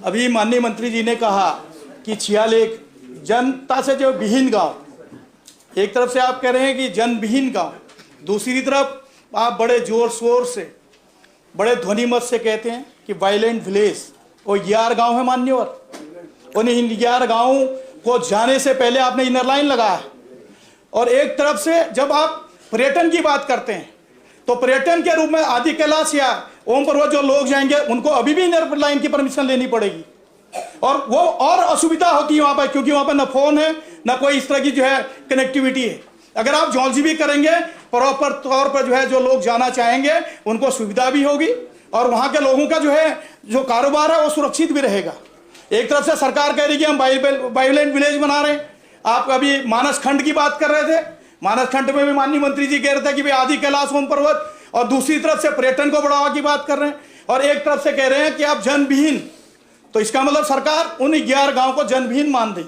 अभी माननीय मंत्री जी ने कहा कि 46 जनता से जो विहीन गांव, एक तरफ से आप कह रहे हैं कि जन विहीन गांव, दूसरी तरफ आप बड़े जोर शोर से, बड़े ध्वनि मत से कहते हैं कि वायलेंट विलेज। वो 11 गांव है मान्यवर, उन 11 गांवों को जाने से पहले आपने इनर लाइन लगाया। और एक तरफ से जब आप पर्यटन की बात करते हैं तो पर्यटन के रूप में आदि कैलाश या ओम पर्वत जो लोग जाएंगे उनको अभी भी इनर लाइन की परमिशन लेनी पड़ेगी, और वो और असुविधा होती है वहां पर, क्योंकि वहां पर न फोन है न कोई इस तरह की जो है कनेक्टिविटी है। अगर आप जॉन्जी भी करेंगे प्रॉपर तौर पर जो है जो लोग जाना चाहेंगे उनको सुविधा भी होगी और वहां के लोगों का जो है जो कारोबार है वो सुरक्षित भी रहेगा। एक तरफ से सरकार कह रही है कि हम वायलेंट विलेज बना रहे हैं। आप अभी मानस खंड की बात कर रहे थे, मानस खंड में भी माननीय मंत्री जी कह रहे थे कि भाई आदि कैलाश ओम पर्वत, और दूसरी तरफ से पर्यटन को बढ़ावा की बात कर रहे हैं, और एक तरफ से कह रहे हैं कि आप जनविहीन। तो इसका मतलब सरकार उन 11 गांव को जनविहीन मान रही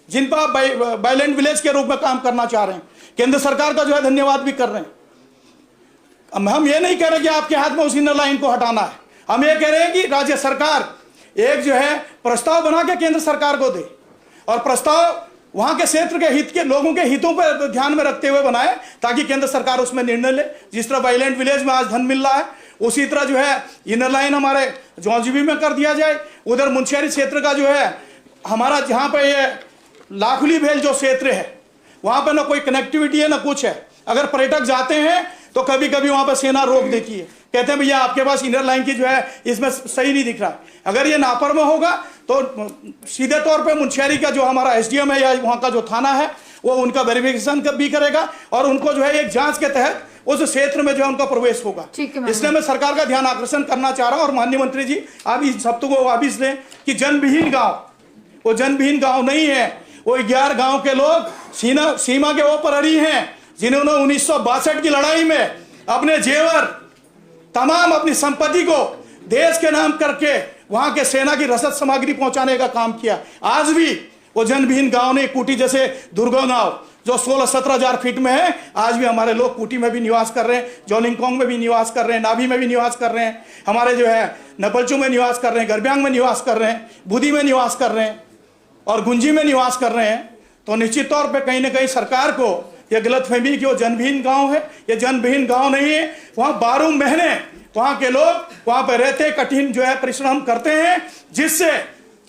जिन पर आप वायलेंट विलेज के रूप में काम करना चाह रहे हैं। केंद्र सरकार का जो है धन्यवाद भी कर रहे हैं। हम ये नहीं कह रहे कि आपके हाथ में उस इनर लाइन को हटाना है, हम ये कह रहे हैं कि राज्य सरकार एक जो है प्रस्ताव बना के केंद्र सरकार को दे, और प्रस्ताव वहां के क्षेत्र के हित के लोगों के हितों पर ध्यान में रखते हुए बनाए, ताकि केंद्र सरकार उसमें निर्णय ले। जिस तरह वायलेंट विलेज में आज धन मिल रहा है, उसी तरह जो है इनर लाइन हमारे जौनजीबी में कर दिया जाए। उधर मुंशियारी क्षेत्र का जो है हमारा, जहाँ पे ये लाखुली भेल जो क्षेत्र है वहां पर ना कोई कनेक्टिविटी है ना कुछ है। अगर पर्यटक जाते हैं तो कभी कभी वहां पर सेना रोक देती है, कहते हैं भैया आपके पास इनर लाइन की जो है इसमें सही नहीं दिख रहा है। अगर ये नापर में होगा तो सीधे तौर पे मुंशियारी का जो हमारा एसडीएम है या वहाँ का जो थाना है वो उनका वेरिफिकेशन भी करेगा, और उनको जो है एक जांच के तहत उस क्षेत्र में जो है उनका प्रवेश होगा। इसलिए मैं सरकार का ध्यान आकर्षण करना चाह रहा हूँ। और माननीय मंत्री जी आप इस शब्द को वापिस लें कि जनविहीन गाँव वो जनविहीन गाँव नहीं है। वो 11 गाँव के लोग सीमा के वो प्रहरी हैं जिन्होंने 1962 की लड़ाई में अपने जेवर तमाम अपनी संपत्ति को देश के नाम करके वहां के सेना की रसद सामग्री पहुंचाने का काम किया। आज भी वो जनविहीन गांव ने कुटी जैसे दुर्गा गांव जो 16-17 हजार फीट में है, आज भी हमारे लोग कुटी में भी निवास कर रहे हैं, जोलिंगकोंग में भी निवास कर रहे हैं, नाभी में भी निवास कर रहे हैं, हमारे जो है नपलचू में निवास कर रहे हैं, गरब्यांग में निवास कर रहे हैं, बुधी में निवास कर रहे हैं और गुंजी में निवास कर रहे हैं। तो निश्चित तौर पर कहीं ना कहीं सरकार को यह गलतफहमी कि वो जनविहीन गांव है, ये जनविहीन गांव नहीं है। वहाँ 12 महीने वहाँ के लोग वहाँ पर रहते कठिन जो है परिश्रम करते हैं, जिससे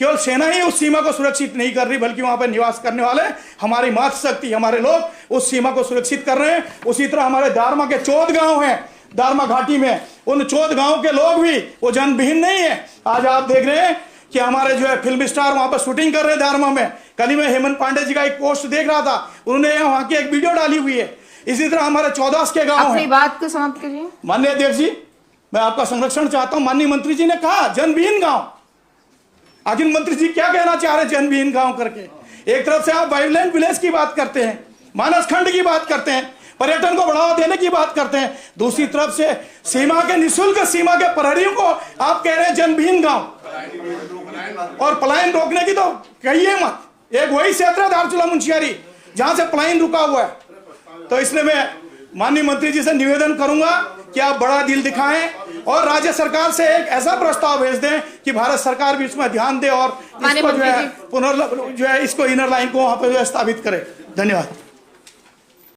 केवल सेना ही उस सीमा को सुरक्षित नहीं कर रही बल्कि वहाँ पर निवास करने वाले हमारी मातृशक्ति हमारे लोग उस सीमा को सुरक्षित कर रहे हैं। उसी तरह हमारे दारमा के 14 गाँव हैं, दारमा घाटी में, उन 14 गाँव के लोग भी वो जनविहीन नहीं है। आज आप देख रहे हैं कि हमारे जो है फिल्म स्टार वहाँ पर शूटिंग कर रहे हैं दारमा में। कल ही मैं हेमंत पांडे जी का एक पोस्ट देख रहा था, उन्होंने वहाँ की एक वीडियो डाली हुई है। इसी तरह हमारे 14 के गाँव अपनी बात को समाप्त करिए। माननीय अध्यक्ष जी, मैं आपका संरक्षण चाहता हूं। माननीय मंत्री जी ने कहा जनविहीन गांव, आखिर मंत्री जी क्या कहना चाह रहे हैं जनविहीन गांव करके? एक तरफ से आप वायलेंट विलेज की बात करते हैं, मानस खंड की बात करते हैं, पर्यटन को बढ़ावा देने की बात करते हैं, दूसरी तरफ से सीमा के निःशुल्क सीमा के प्रहरियों को आप कह रहे हैं जनविहीन गांव। और पलायन रोकने की तो कहिए मत, एक वही क्षेत्र है धारचूला मुंशियारी जहां से पलायन रुका हुआ है। तो इसलिए मैं माननीय मंत्री जी से निवेदन करूंगा कि आप बड़ा दिल दिखाएं और राज्य सरकार से एक ऐसा प्रस्ताव भेज दें कि भारत सरकार भी इसमें ध्यान दे और इसको जो है इसको इनर लाइन को वहां पर स्थापित करे। धन्यवाद।